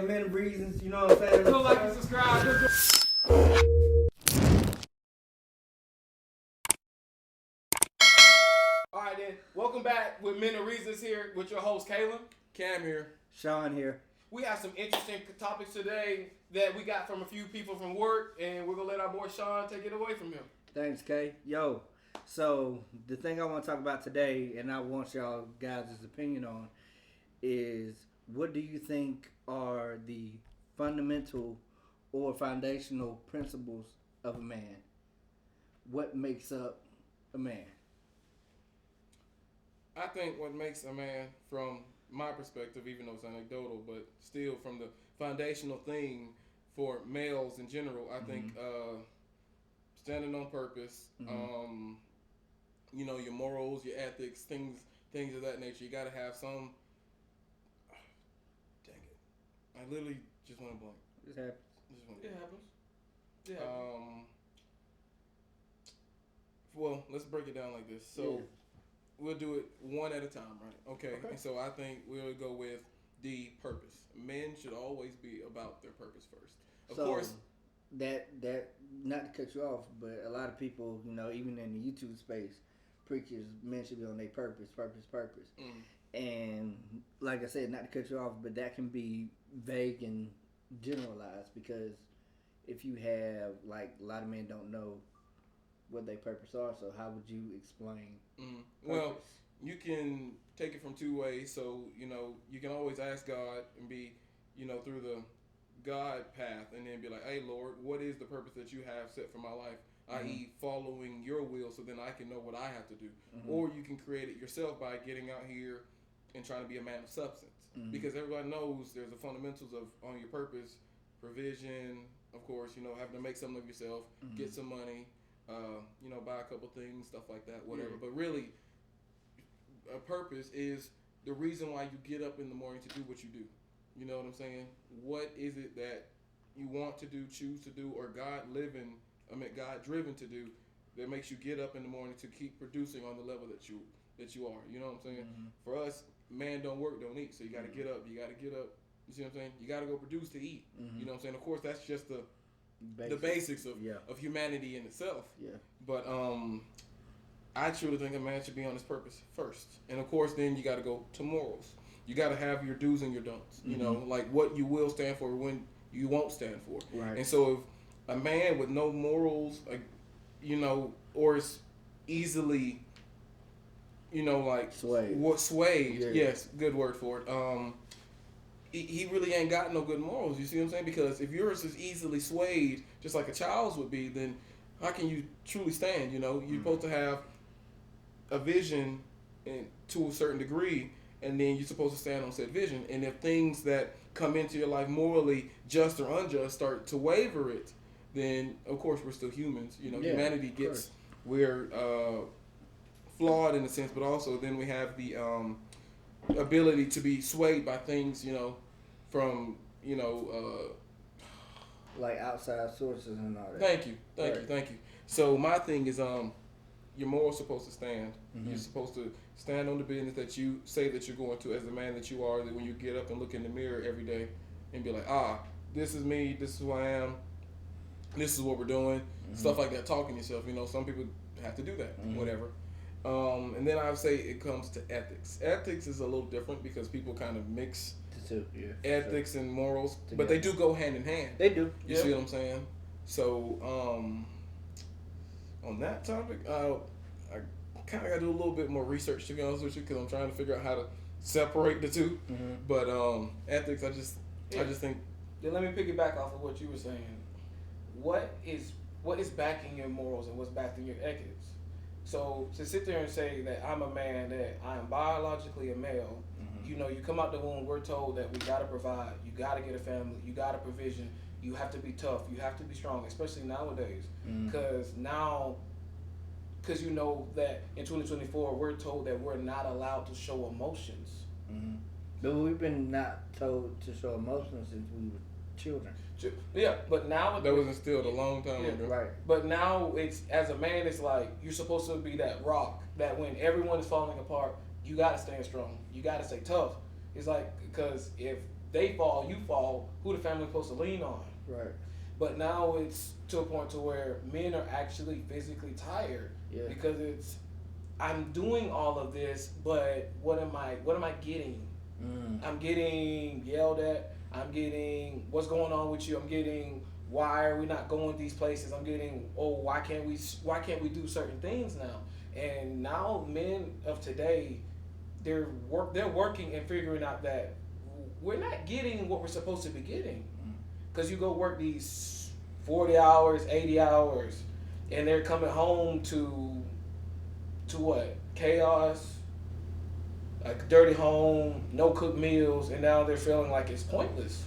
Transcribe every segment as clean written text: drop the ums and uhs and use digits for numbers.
Many reasons, you know what I'm saying? Don't like and subscribe. Alright then, welcome back with Men of Reasons here with your host Kalen. Cam here. Sean here. We have some interesting topics today that we got from a few people from work, and we're gonna let our boy Sean take it away from him. Thanks, Kay. Yo, so the thing I want to talk about today, and I want y'all guys' opinion on, is what do you think are the fundamental or foundational principles of a man? What makes up a man? I think what makes a man, from my perspective, even though it's anecdotal, but still from the foundational thing for males in general, I think standing on purpose, you know, your morals, your ethics, things of that nature. You got to have some. Dang it! I literally just went blank. It happens. It happens. Yeah. Well, let's break it down like this. So. Yeah. We'll do it one at a time, right? Okay. And so I think we'll go with the purpose. Men should always be about their purpose first. Of course. That not to cut you off, but a lot of people, you know, even in the YouTube space, preachers, men should be on their purpose. And like I said, not to cut you off, but that can be vague and generalized, because if you have, like, a lot of men don't know what their purpose are, so how would you explain Well, you can take it from two ways. So, you know, you can always ask God and be, you know, through the God path, and then be like, hey, Lord, what is the purpose that you have set for my life, i.e. following your will, so then I can know what I have to do. Or you can create it yourself by getting out here and trying to be a man of substance, because everybody knows there's the fundamentals of on your purpose, provision, of course, you know, having to make something of yourself, get some money, you know, buy a couple things, stuff like that, whatever. Yeah. But really, a purpose is the reason why you get up in the morning to do what you do. You know what I'm saying? What is it that you want to do, choose to do, or God driven to do, that makes you get up in the morning to keep producing on the level that you are. You know what I'm saying? For us, man don't work, don't eat. So you got to get up. You got to get up. You see what I'm saying? You got to go produce to eat. You know what I'm saying? Of course, that's just the basics of humanity in itself. Yeah. But I truly think a man should be on his purpose first. And of course, then you got to go to morals. You got to have your do's and your don'ts. You know, like what you will stand for, when you won't stand for. Right. And so if a man with no morals, you know, or is easily, you know, like swayed. Yeah. Yes, good word for it. He really ain't got no good morals. You see what I'm saying? Because if yours is easily swayed, just like a child's would be, then how can you truly stand? You know, you're supposed to have a vision to a certain degree, and then you're supposed to stand on said vision. And if things that come into your life morally, just or unjust, start to waver it, then of course we're still humans. You know, humanity gets, we're flawed in a sense, but also then we have the ability to be swayed by things, you know, from, you know, like outside sources and all that. Thank you. So my thing is, your morals supposed to stand. You're supposed to stand on the business that you say that you're going to as the man that you are. That when you get up and look in the mirror every day and be like, this is me, this is who I am, this is what we're doing, stuff like that. Talking to yourself, you know, some people have to do that, whatever. And then I would say it comes to ethics. Ethics is a little different because people kind of mix ethics and morals, but they do go hand in hand. They do. You see what I'm saying? So, on that topic, I kind of got to do a little bit more research, to be honest with you, because I'm trying to figure out how to separate the two. But ethics, I just think. Then let me piggyback off of what you were saying. What is backing your morals and what's backing your ethics? So to sit there and say that I'm a man, that I am biologically a male, you know, you come out the womb, we're told that we gotta provide, you gotta get a family, you gotta provision, you have to be tough, you have to be strong, especially nowadays, because you know that in 2024 we're told that we're not allowed to show emotions. But we've been not told to show emotions since we were children. Yeah, but now that was instilled a long time ago. Right. But now it's, as a man, it's like you're supposed to be that rock that when everyone is falling apart, you gotta stand strong. You gotta stay tough. It's like, because if they fall, you fall. Who the family supposed to lean on? Right. But now it's to a point to where men are actually physically tired Yeah. because it's I'm doing all of this, but what am I getting? I'm getting yelled at. I'm getting what's going on with you. I'm getting why are we not going these places? I'm getting why can't we do certain things now? And now men of today, they're working and figuring out that we're not getting what we're supposed to be getting, because you go work these 40 hours, 80 hours, and they're coming home to what? Chaos, a dirty home, no cooked meals, and now they're feeling like it's pointless.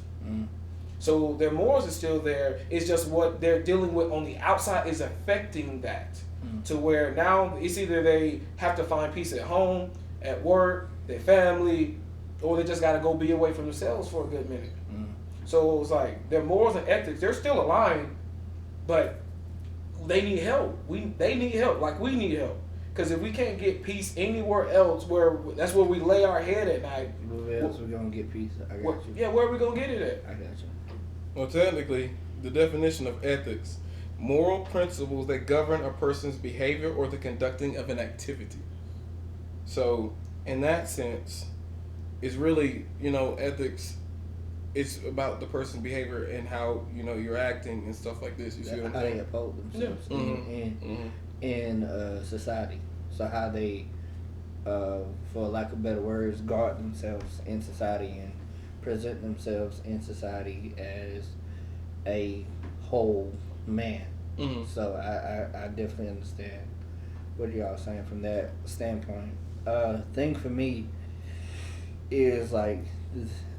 So their morals are still there. It's just what they're dealing with on the outside is affecting that. To where now it's either they have to find peace at home, at work, their family, or they just got to go be away from themselves for a good minute. So it's like their morals and ethics, they're still aligned, but they need help. They need help like we need help. Because if we can't get peace anywhere else, that's where we lay our head at night. Where else we gonna get peace? I got you. Yeah, where are we gonna get it at? I got you. Well, technically, the definition of ethics: moral principles that govern a person's behavior or the conducting of an activity. So, in that sense, it's really, ethics. It's about the person's behavior and how you're acting and stuff like this. You see what I'm How saying? they uphold themselves Mm-hmm. in society. So how they, for lack of better words, guard themselves in society and present themselves in society as a whole man. Mm-hmm. So I definitely understand what y'all saying from that standpoint. Thing for me is like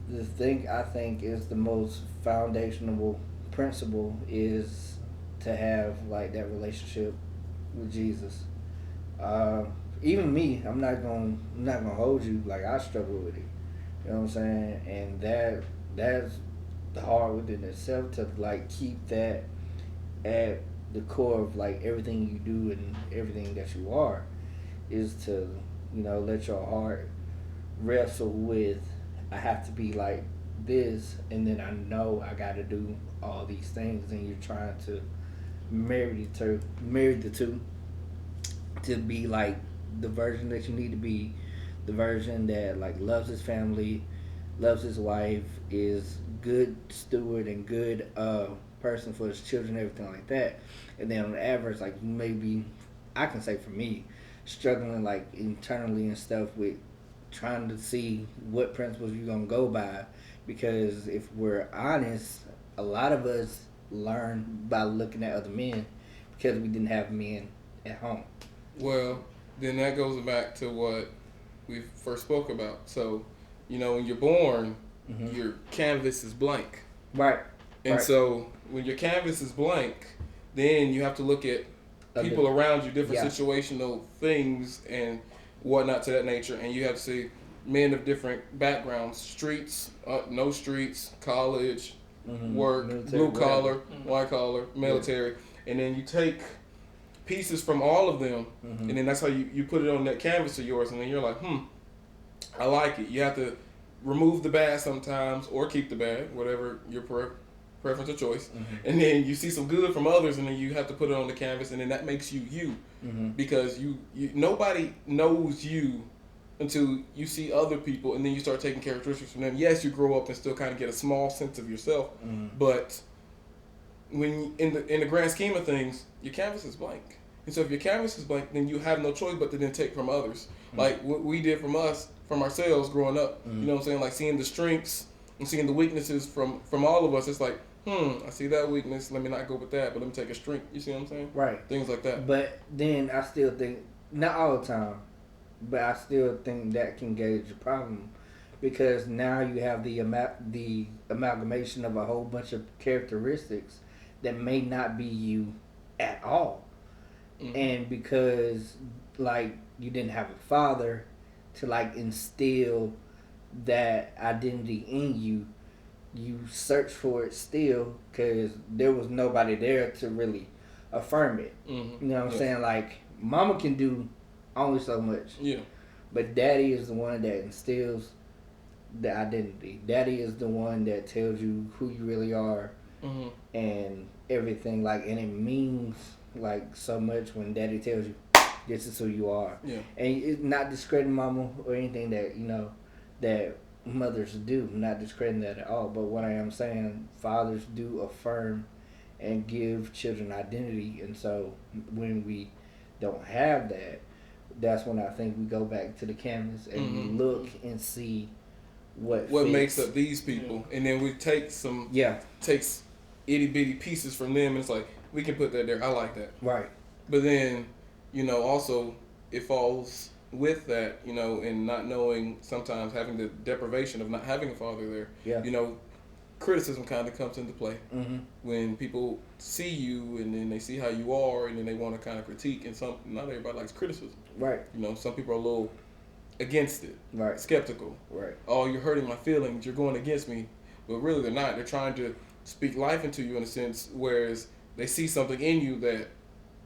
the thing I think is the most foundational principle is to have like that relationship with Jesus. Even me, I'm not gonna hold you, like I struggle with it. You know what I'm saying? And that's the hard within itself to like keep that at the core of like everything you do and everything that you are, is to let your heart wrestle with, I have to be like this, and then I know I got to do all these things, and you're trying to marry the two to be like the version that you need to be, the version that like loves his family, loves his wife, is good steward and good person for his children, everything like that. And then on the average, like maybe I can say for me, struggling like internally and stuff with trying to see what principles you're gonna go by, because if we're honest, a lot of us learn by looking at other men because we didn't have men at home. Well, then that goes back to what we first spoke about. So, when you're born, your canvas is blank. Right. And right. so when your canvas is blank, then you have to look at people around you, different situational things and whatnot to that nature. And you have to see men of different backgrounds, streets, no streets, college, work, military, blue collar, white collar, military. And then you take pieces from all of them, and then that's how you put it on that canvas of yours. And then you're like, I like it. You have to remove the bad sometimes or keep the bad, whatever your preference or choice. And then you see some good from others, and then you have to put it on the canvas, and then that makes you you. Because you nobody knows you until you see other people, and then you start taking characteristics from them. Yes, you grow up and still kind of get a small sense of yourself, but when in the grand scheme of things, your canvas is blank. And so if your canvas is blank, then you have no choice but to then take from others. Like what we did from ourselves growing up. You know what I'm saying? Like seeing the strengths and seeing the weaknesses from all of us. It's like, I see that weakness. Let me not go with that, but let me take a strength. You see what I'm saying? Right. Things like that. But then I still think, not all the time, but I still think that can gauge a problem, because now you have the amalgamation of a whole bunch of characteristics that may not be you at all. And because like you didn't have a father to like instill that identity in you, you search for it still because there was nobody there to really affirm it. You know what I'm saying? Like mama can do only so much. Yeah. But daddy is the one that instills the identity. Daddy is the one that tells you who you really are Mm-hmm. and everything. Like, and it means like so much when Daddy tells you this is who you are. Yeah. And it's not discrediting mama or anything that that mothers do. Not discrediting that at all. But what I am saying, fathers do affirm and give children identity. And so when we don't have that, that's when I think we go back to the canvas and Mhm. we look and see what What fits. makes up these people, and then we take takes itty bitty pieces from them, and it's like we can put that there. I like that. Right. But then, also it falls with that, and not knowing, sometimes having the deprivation of not having a father there. Yeah. Criticism kind of comes into play Mm-hmm. when people see you and then they see how you are and then they want to kind of critique, and not everybody likes criticism. Right. Some people are a little against it, Right. skeptical. Right. Oh, you're hurting my feelings, you're going against me. But really they're not. They're trying to speak life into you in a sense, whereas they see something in you that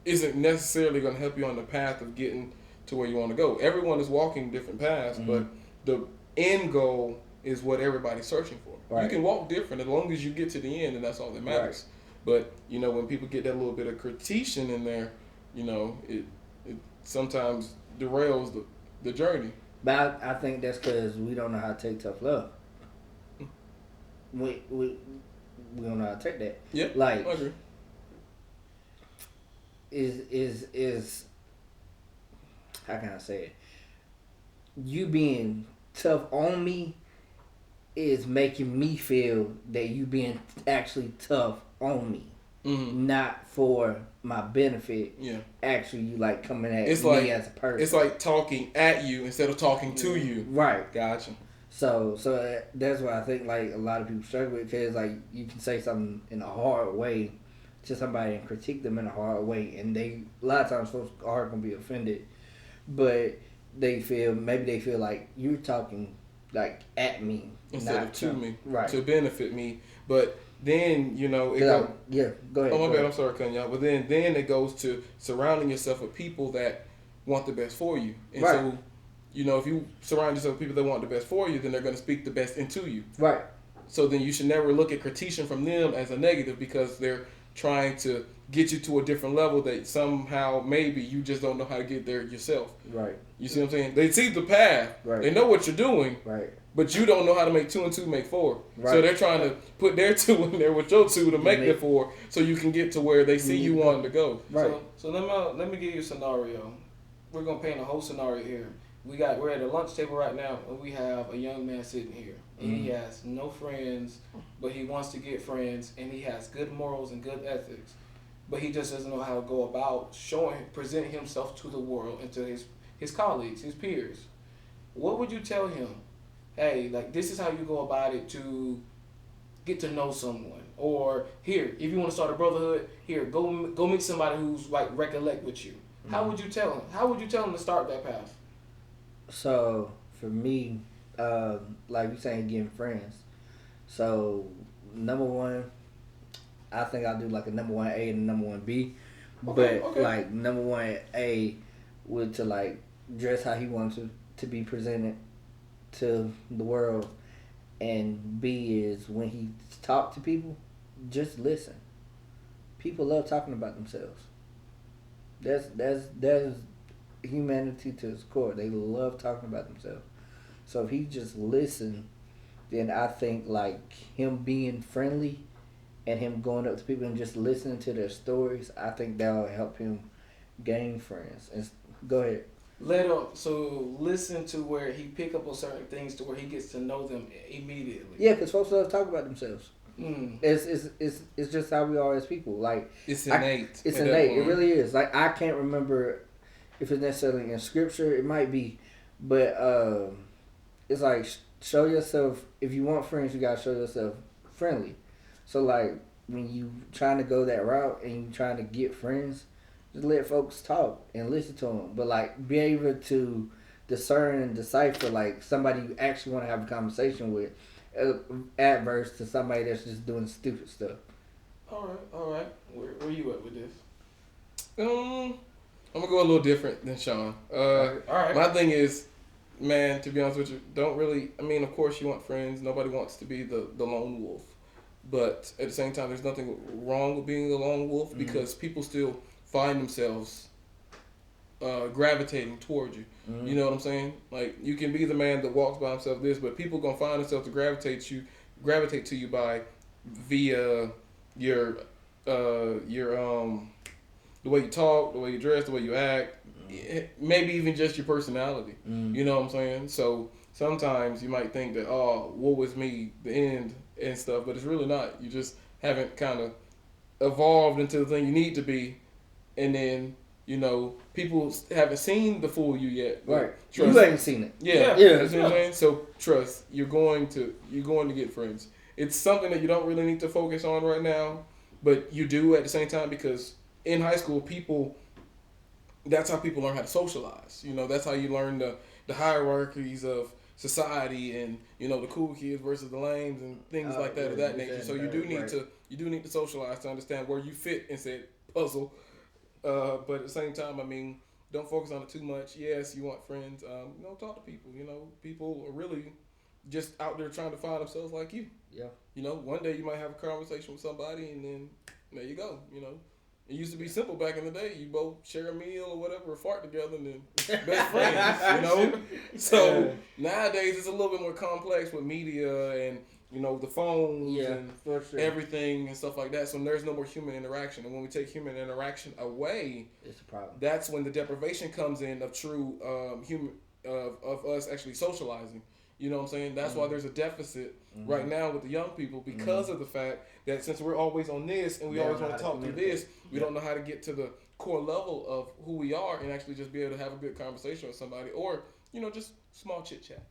isn't necessarily going to help you on the path of getting to where you want to go. Everyone is walking different paths, Mhm. but the end goal is what everybody's searching for. You Right. can walk different as long as you get to the end, and that's all that matters. But when people get that little bit of critication in there, it sometimes derails the journey. But I think that's because we don't know how to take tough love. We don't know how to take that. Yeah, Like, I agree. is how can I say it? You being tough on me is making me feel that you being actually tough on me, Mm-hmm. not for my benefit. Yeah. Actually, you like coming at It's me like- as a person. It's like talking at you instead of talking to you. Right. Gotcha. So that's why I think like a lot of people struggle with, because like you can say something in a hard way to somebody and critique them in a hard way, and a lot of times folks are gonna be offended, but they feel like you're talking like at me Instead not of to me. Right. To benefit me. But then, it 'Cause goes. yeah, go ahead. Oh, my go bad. ahead. I'm sorry, cutting you out. But then it goes to surrounding yourself with people that want the best for you. And Right. so, if you surround yourself with people that want the best for you, then they're going to speak the best into you. Right. So then you should never look at criticism from them as a negative, because they're trying to get you to a different level that somehow maybe you just don't know how to get there yourself. Right. You see what I'm saying? They see the path. Right. They know what you're doing, Right. but you don't know how to make 2 and 2 make 4. So Right. they're trying to put their 2 in there with your 2 to make the 4, so you can get to where they see you wanting to go. Right. So let me give you a scenario. We're gonna paint a whole scenario here. We're at a lunch table right now, and we have a young man sitting here, and he has no friends, but he wants to get friends, and he has good morals and good ethics, but he just doesn't know how to go about presenting himself to the world and to his colleagues, his peers. What would you tell him? Hey, like, this is how you go about it to get to know someone. Or here, if you want to start a brotherhood, here, go meet somebody who's like recollect with you. How would you tell him? How would you tell him to start that path? So for me, like you saying, getting friends. So number one, I think I'll do like a number 1A and a number 1B. Okay, But okay. like number 1A would to like dress how he wants to be presented to the world, and B is when he talk to people, just listen. People love talking about themselves. That's humanity to its core. They love talking about themselves. So if he just listen, then I think like him being friendly and him going up to people and just listening to their stories, I think that'll help him gain friends. And go ahead. So listen to where he pick up on certain things to where he gets to know them immediately. Yeah, because folks love to talk about themselves. Mm. It's just how we are as people. Like It's innate. it's at that innate. It point. really is. Like I can't remember if it's necessarily in scripture. It might be, but it's like show yourself. If you want friends, you gotta show yourself friendly. So like when you trying to go that route and you trying to get friends, just let folks talk and listen to them. But like be able to discern and decipher like somebody you actually want to have a conversation with, adverse to somebody that's just doing stupid stuff. All right. Where you at with this? I'm gonna go a little different than Sean. All right. My thing is, man, to be honest with you, don't really. I mean, of course, you want friends. Nobody wants to be the lone wolf. But at the same time, there's nothing wrong with being a lone wolf because people still find themselves gravitating towards you. You know what I'm saying? Like you can be the man that walks by himself, but people gonna find themselves to gravitate to you by via your the way you talk, the way you dress, the way you act, maybe even just your personality. You know what I'm saying? So sometimes you might think that, oh, woe is me, the end and stuff, but it's really not. You just haven't kind of evolved into the thing you need to be, and then people haven't seen the full you yet. Right. Trust, you haven't seen it. Yeah. Yeah. You know what I'm saying? So trust, you're going to get friends. It's something that you don't really need to focus on right now, but you do at the same time because in high school, that's how people learn how to socialize. That's how you learn the hierarchies of society and the cool kids versus the lames and things like that of that nature. So you do need to socialize to understand where you fit in said puzzle. But at the same time, I mean, don't focus on it too much. Yes, you want friends. Talk to people. People are really just out there trying to find themselves like you. Yeah. One day you might have a conversation with somebody, and then there you go. It used to be simple back in the day. You both share a meal or whatever, or fart together, and then best friends. So nowadays it's a little bit more complex with media and the phones and for sure. everything and stuff like that. So there's no more human interaction, and when we take human interaction away, it's a problem. That's when the deprivation comes in of true human of us actually socializing. You know what I'm saying? That's why there's a deficit right now with the young people because of the fact that since we're always on this and we always want to talk through this, we don't know how to get to the core level of who we are and actually just be able to have a good conversation with somebody or, just small chit chat.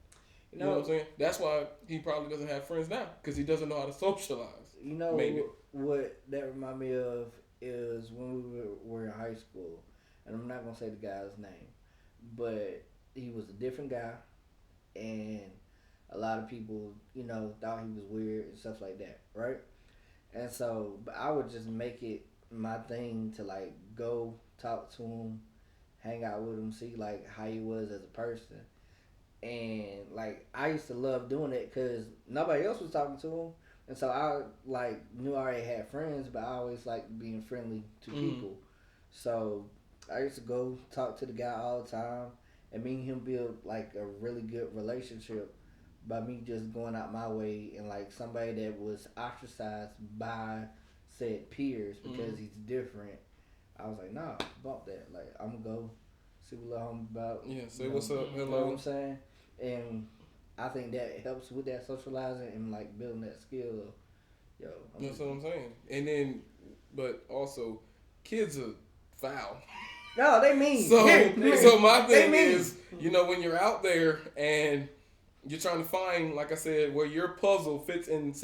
You know what I'm saying? That's why he probably doesn't have friends now because he doesn't know how to socialize. Maybe. What that remind me of is when we were in high school, and I'm not going to say the guy's name, but he was a different guy, and a lot of people, thought he was weird and stuff like that, right? And so, but I would just make it my thing to like go talk to him, hang out with him, see like how he was as a person. And like I used to love doing it because nobody else was talking to him, and so I like knew I already had friends, but I always liked being friendly to people. So I used to go talk to the guy all the time, and me and him build like a really good relationship by me just going out my way and like somebody that was ostracized by said peers because he's different. I was like, nah, bump that. Like I'm gonna go see what I'm about. Yeah, say what's up, hello. You know what I'm saying? And I think that helps with that socializing and like building that skill of, That's what I'm saying. And then, but also, kids are foul. No, they mean. So my thing is, when you're out there and you're trying to find, like I said, where your puzzle fits in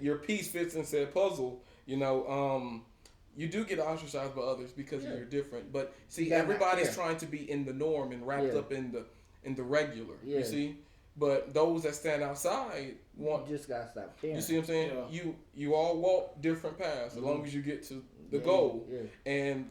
your piece fits in said puzzle, you do get ostracized by others because you're different. But see, everybody's trying to be in the norm and wrapped up in the regular. Yeah. You see, but those that stand outside want. You just gotta stop caring. You see what I'm saying? Yeah. You all walk different paths as long as you get to the goal. Yeah. And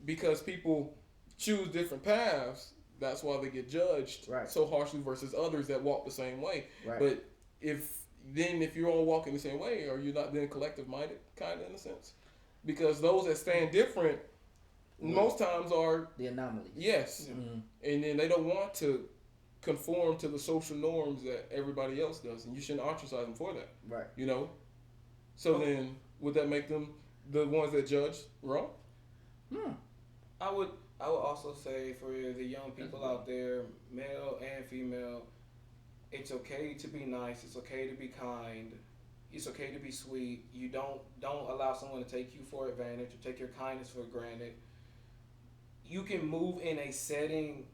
because people choose different paths, that's why they get judged so harshly versus others that walk the same way. Right. But if you're all walking the same way, are you not then collective minded, kind of in a sense? Because those that stand different, most times are the anomalies. Yes, and then they don't want to conform to the social norms that everybody else does, and you shouldn't ostracize them for that. Right. So then, would that make them the ones that judge wrong? I would also say for the young people out there, male and female, it's okay to be nice. It's okay to be kind. It's okay to be sweet. You don't allow someone to take you for advantage or take your kindness for granted. You can move in a setting,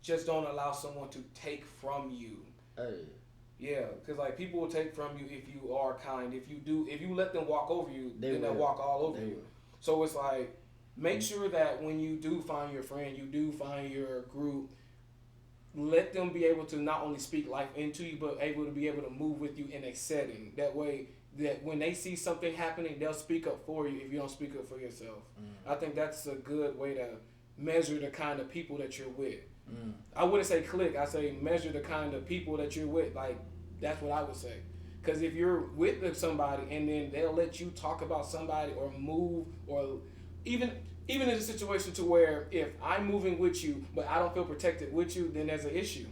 just don't allow someone to take from you. Yeah, because like people will take from you if you are kind. If you let them walk over you, then they'll walk all over you. So it's like, make sure that when you do find your friend, you do find your group, let them be able to not only speak life into you, but able to be able to move with you in a setting. That way, that when they see something happening, they'll speak up for you if you don't speak up for yourself. I think that's a good way to measure the kind of people that you're with. I wouldn't say click. I say measure the kind of people that you're with. Like that's what I would say. Because if you're with somebody and then they'll let you talk about somebody or move or even in a situation to where if I'm moving with you but I don't feel protected with you, then there's an issue.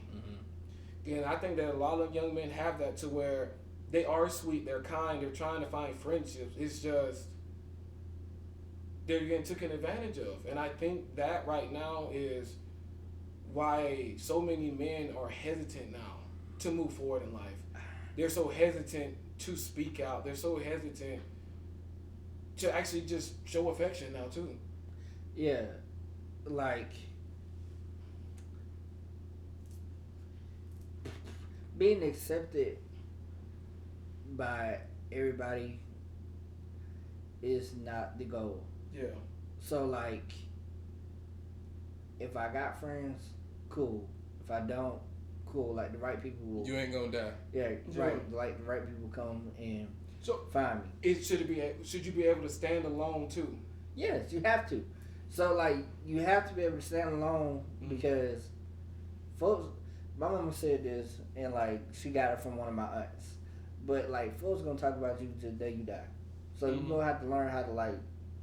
And I think that a lot of young men have that to where they are sweet, they're kind, they're trying to find friendships. It's just they're getting taken advantage of. And I think that right now is why so many men are hesitant now to move forward in life. They're so hesitant to speak out. They're so hesitant to actually just show affection now too. Yeah, like being accepted by everybody is not the goal. Yeah. So like, if I got friends, cool. If I don't, cool. Like the right people will. You ain't gonna die. Yeah, right. Like the right people come and So find me. should you be able to stand alone too? Yes, you have to. So like, you have to be able to stand alone because, folks. My mama said this, and like she got it from one of my aunts. But like, folks gonna talk about you till the day you die. So you're gonna have to learn how to like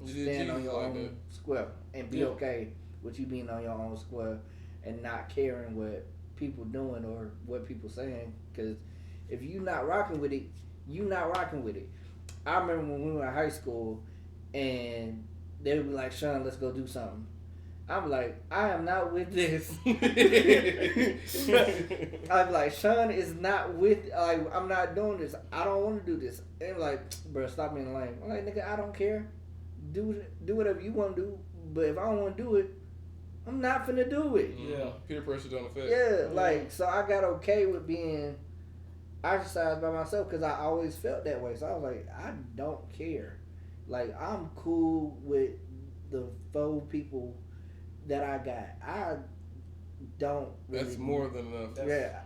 stand on your own square and be okay with you being on your own square and not caring what people doing or what people saying. Because if you not rocking with it, you not rocking with it. I remember when we were in high school and they would be like, Sean, let's go do something. I'm like, I am not with this. I'm like, Sean is not with, like, I'm not doing this. I don't want to do this. And they're like, bro, stop being lame. I'm like, nigga, I don't care. Do whatever you want to do. But if I don't want to do it, I'm not finna do it. Yeah. Peer pressure don't affect. Yeah, like, so I got okay with being ostracized by myself because I always felt that way. So I was like, I don't care. Like, I'm cool with the 4 people that I got. I don't really. That's more than enough. Yeah.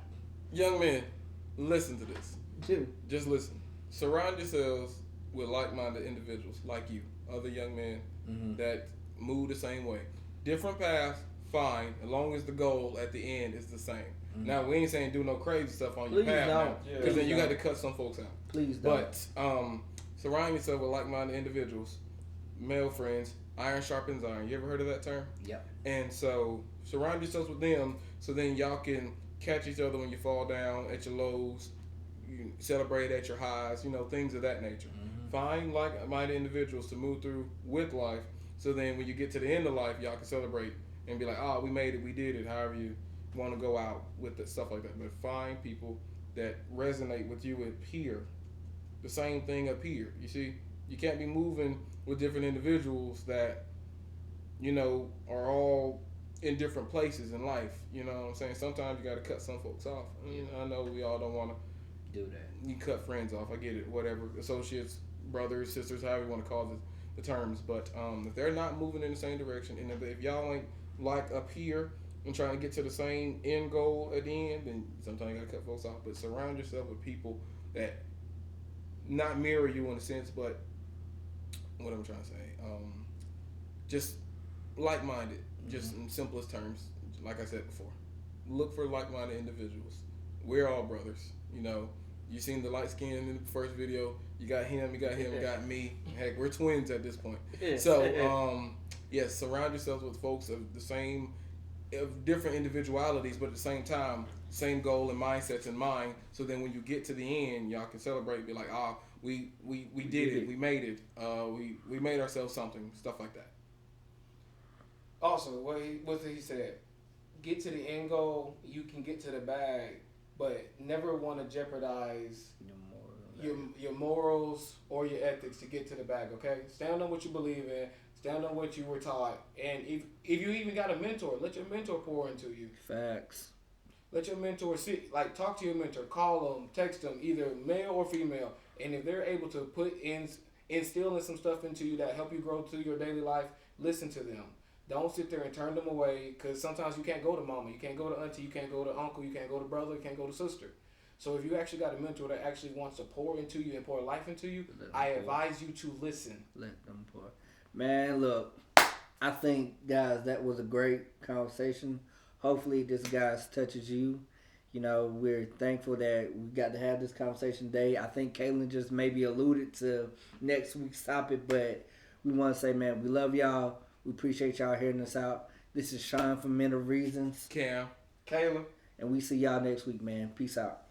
Young men, listen to this. Dude. Just listen. Surround yourselves with like-minded individuals like you, other young men that move the same way. Different paths, fine, as long as the goal at the end is the same. Now, we ain't saying do no crazy stuff on your Please path don't. now, because then you got to cut some folks out. Please don't. But surround yourself with like-minded individuals, male friends. Iron sharpens iron. You ever heard of that term? Yep. And so surround yourselves with them so then y'all can catch each other when you fall down at your lows, you celebrate at your highs, things of that nature. Find like-minded individuals to move through with life so then when you get to the end of life, y'all can celebrate and be like, oh, we made it, we did it, however you want to go out with it, stuff like that. But find people that resonate with you and peer. The same thing up here. You see, you can't be moving with different individuals that, are all in different places in life. You know what I'm saying? Sometimes you got to cut some folks off. I know we all don't want to do that. You cut friends off. I get it. Whatever. Associates, brothers, sisters, however you want to call the terms. But if they're not moving in the same direction, and if y'all ain't like up here and trying to get to the same end goal at the end, then sometimes you got to cut folks off. But surround yourself with people that not mirror you in a sense, but what I'm trying to say, just like-minded, just in simplest terms, like I said before. Look for like-minded individuals. We're all brothers, You seen the light skin in the first video. You got him, you got me. Heck, we're twins at this point. So, yes, surround yourselves with folks of the same, of different individualities, but at the same time, same goal and mindsets in mind. So then when you get to the end, y'all can celebrate, be like, we did it, we made it, we made ourselves something, stuff like that. Also, what he said, get to the end goal, you can get to the bag, but never want to jeopardize your morals or your ethics to get to the bag, okay? Stand on what you believe in, stand on what you were taught, and if you even got a mentor, let your mentor pour into you. Facts. Let your mentor talk to your mentor, call them, text them, either male or female, and if they're able to instill in some stuff into you that help you grow through your daily life, listen to them. Don't sit there and turn them away, because sometimes you can't go to mama, you can't go to auntie, you can't go to uncle, you can't go to brother, you can't go to sister. So if you actually got a mentor that actually wants to pour into you and pour life into you, I advise you to listen. Let them pour. Man, look, I think, guys, that was a great conversation. Hopefully, this guys touches you. You know, we're thankful that we got to have this conversation today. I think Caitlin just maybe alluded to next week's topic, but we want to say, man, we love y'all. We appreciate y'all hearing us out. This is Sean from Men of Reasons, Cam. Kayla. and we see y'all next week, man. Peace out.